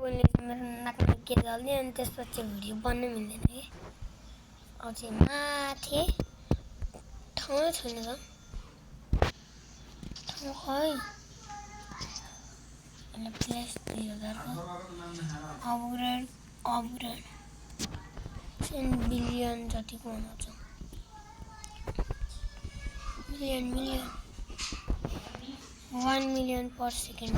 बोल्ने मेरो नाकमा के जल्दी अनि त्यसपछि भिडियो बन्न मिल्दैन के अब चाहिँ माथि ठाउँ छैन त ठाउँ खै अनि प्लेस 2000 को अपग्रेड 10 बिलियन जतिको हुनुहुन्छ मिलियन 1 मिलियन पर सेकेन्ड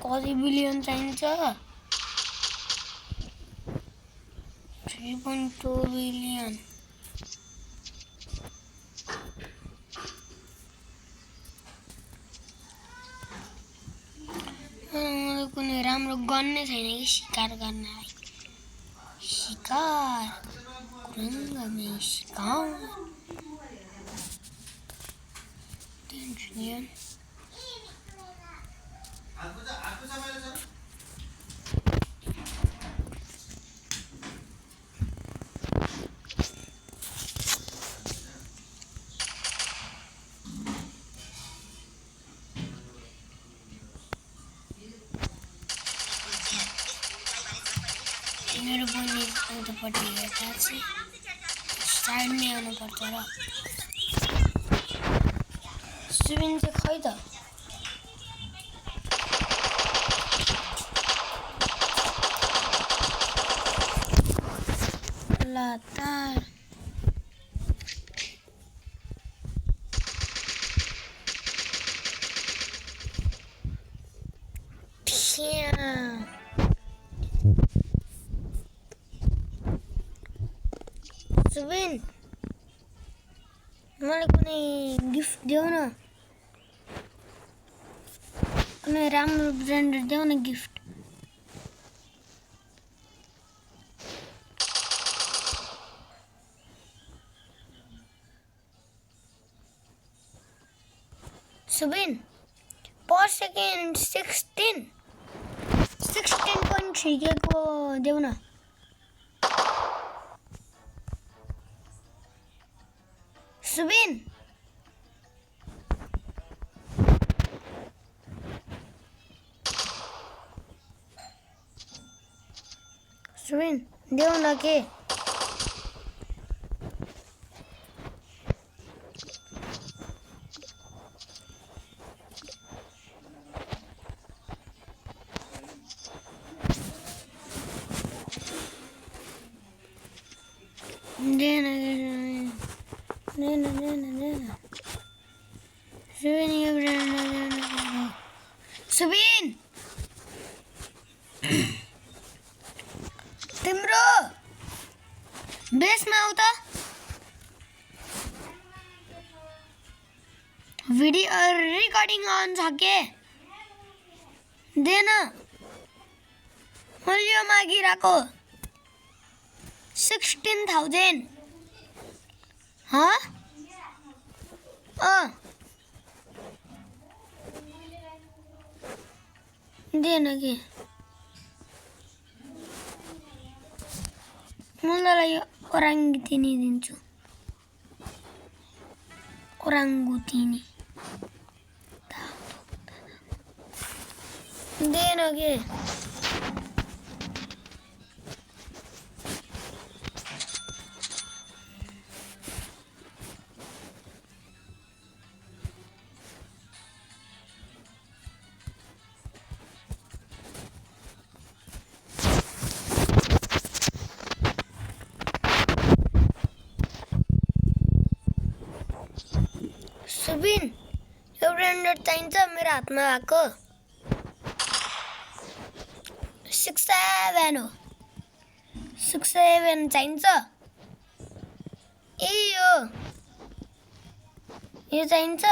कति बिलियन चाहिन्छ 3.2 बिलियन कुनै राम्रो गन नै छैन कि शिकार गर्नलाई शिकार कुरङ्गमे शिकार 10 ट्रिलियन मेरो बहिनी उतापट्टि हेर्दा चाहिँ साइडमै आउनुपर्छ र सुबिन चाहिँ खै त लगातार सुबिन मलाई कुनै गिफ्ट देऊ न कुनै राम्रो ब्रान्डेड देऊ न गिफ्ट सुबिन पर सेकेन्ड 16.3 के को देऊ न सुबिन देऊ न के देना सुबिन तिम्रो बेसमा आऊ त भिडियो रेकर्डिङ अन छ के देन मैले यो मागिरहेको 16,000 देन के मलाई ओराङ्गुतिनी दिन्छु ओराङ्गुतिनी देन के सुबिन यो ब्रान्डेड चाहिन्छ मेरो हातमा भएको 67 हो 67 चाहिन्छ ए यो चाहिन्छ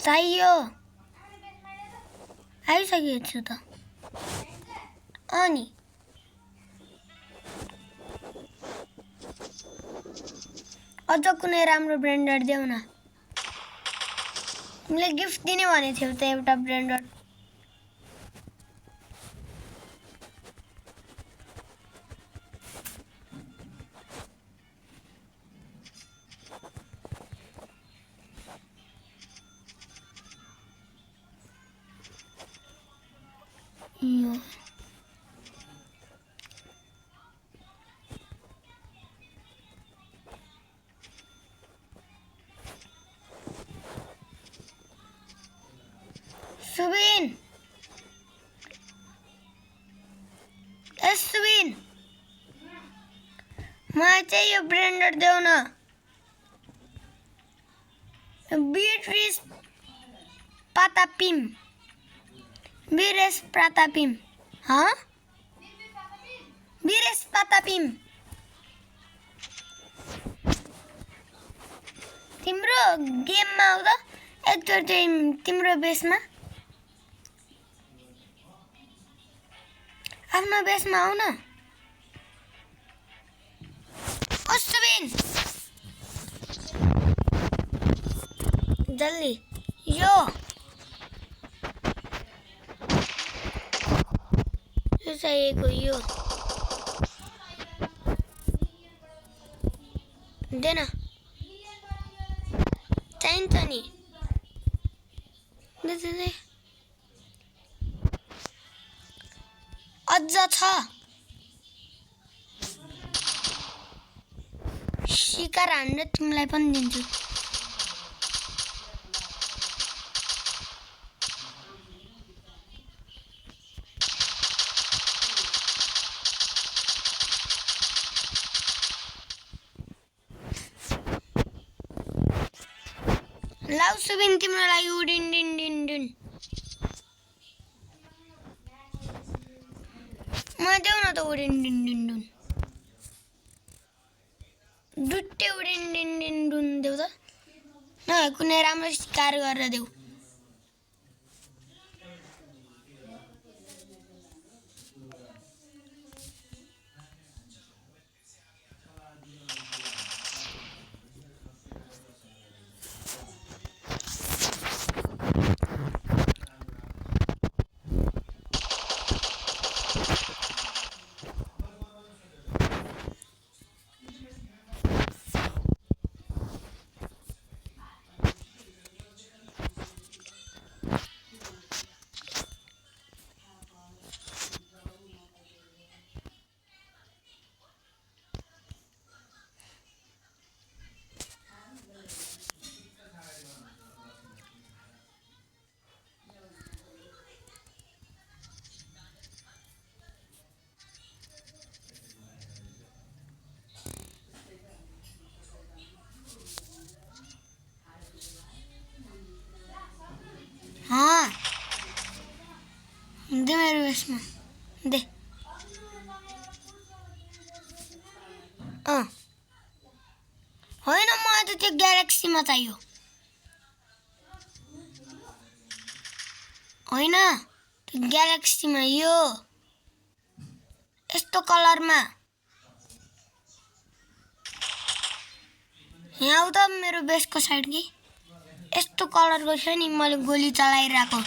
चाहियो आइसकेको छु त अनि अझ कुनै राम्रो ब्रान्डेड देऊ न। तिमीले गिफ्ट दिने भनेको थियौ त एउटा ब्रान्डेड। सुबिन सुबिन मलाई चाहिँ यो ब्रान्डेड देऊ न। बिट्रिस पातापिम बिरेस पातापिम बिरेस पातापिम तिम्रो गेममा आउँदा एकचोटि तिम्रो बेसमा आफ्नो बेसमा आउन। सुबिन जल्दी यो चाहिएको यो देन चाहिन्छ नि दे अझ छ शिकार हान्न तिमीलाई पनि दिन्छु। लाउ सुबिन तिम्रो लागि उडिन डिन डिन डिन म देऊ न त उडिन डिन डिन डिन दुट्टे उडिन डिन डिन डिन देऊ त न कुनै राम्रो शिकार गरेर देऊ। दे मेरो बेसमा दे होइन मलाई त त्यो ग्यालेक्सीमा चाहियो। होइन त्यो ग्यालेक्सीमा यो यस्तो कलरमा यहाँ आउ त मेरो बेसको साइड कि यस्तो कलरको छ नि मैले गोली चलाइरहेको।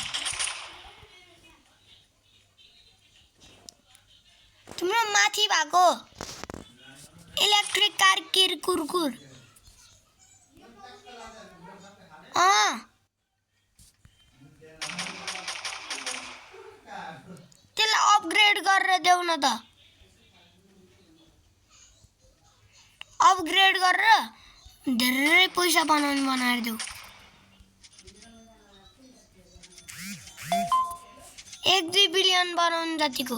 तिम्रो माथि भएको इलेक्ट्रिक कार किर कुरकुर त्यसलाई अपग्रेड गरेर देऊ न त। अपग्रेड गरेर धेरै पैसा बनाएर देऊ। 1-2 बिलियन बनाउनु जतिको।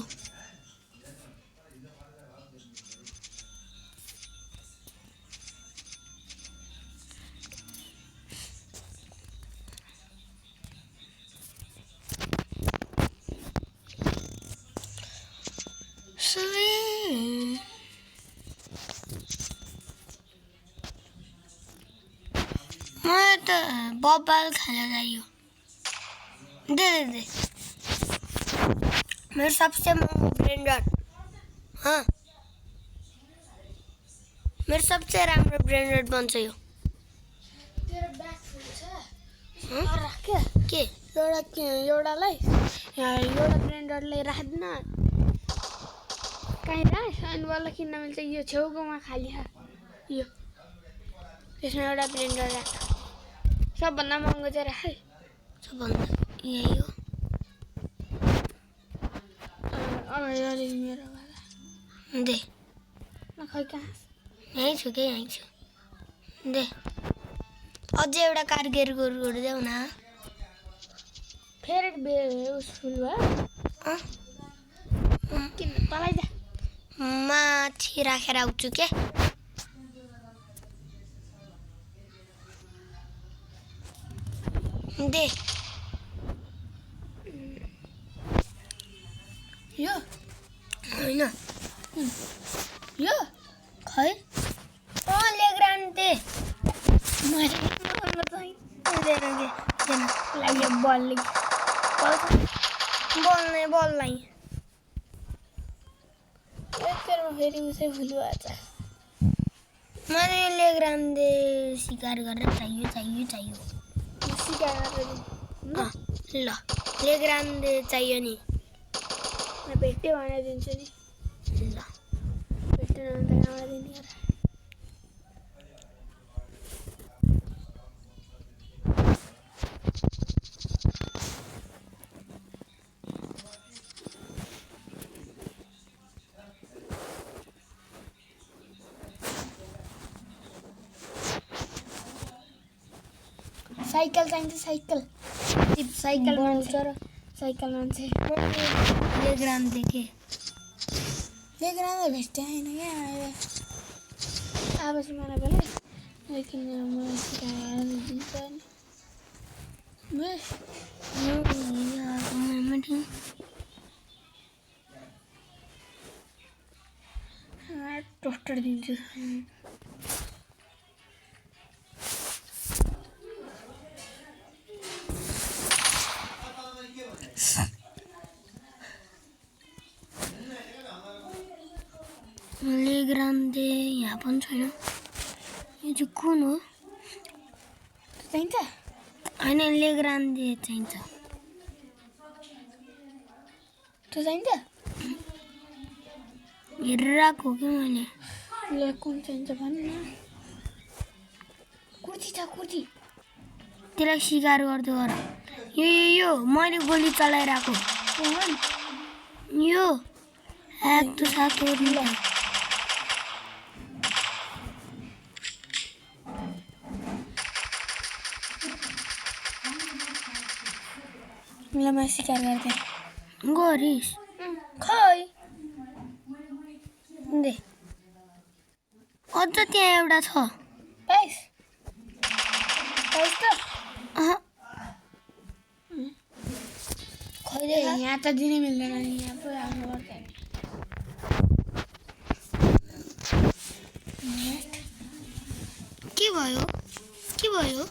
मलाई त बब्बाल खाना चाहियो। दे मेरो सबसे महँगो ब्रान्डेड हाँ मेरो सबसे राम्रो ब्रान्डेड बन्छ यो तेरो ब्याग फुल्छ हँ? के एउटालाई एउटा ब्रान्डरलाई राख्दैन कहीँ राख अनि वाला किन्न मिल्छ यो छेउकोमा खाली छ यो त्यसमा एउटा ब्रान्डर राख सबभन्दा महँगो चाहिँ राख है सबभन्दा यही हो अब यो मेरो वाला दे ल खै कहाँ यहीँ छु कि यहीँ छु दे अझै एउटा कारगिर गुरुहरू देऊ न फेरि उस फुल भयो अँ किन तलै जा माथि राखेर आउँछु के दे यो होइन यो खै लेग्रान्ड दे मैले यो बलले बललाई एकखेरमा फेरि उसै फुल भएछ मलाई यो लेग्रान्ड दे सिकार गरेर चाहियो सिकाएर ल लेग्रान्ड दे चाहियो नि भेट्यो भने दिन्छु नि ल भेट्यो भने त कहाँबाट दिने र साइकल चाहिन्छ साइकल बल्छ र साइकल मान्छे लेग्रान्ड दे के लेग्रान्ड भेट्यो होइन क्या अब चाहिँ मलाई बेला लेकिन मलाई सिकाएर दिन्छ नि टोस्टर दिन्छु लेग्रान्ड दे यहाँ पनि छैन यो चाहिँ कुन हो चाहिन्छ होइन लेग्रान्ड दे चाहिन्छ त्यो चाहिन्छ हेरेर आएको हो कि मैले ल कुन चाहिन्छ भन्नु न कुर्ती छ कुर्ती त्यसलाई सिकार गर्दै गर यो मैले गोली चलाइरहेको यो एक तो साथ और मिला ल म सिकार गर्दै गरिस खै दे अझ त्यहाँ एउटा छ पाइस त अहँ खै यहाँ त दिनै मिल्दैन नि यहाँ पो आउनु पर्छ के भयो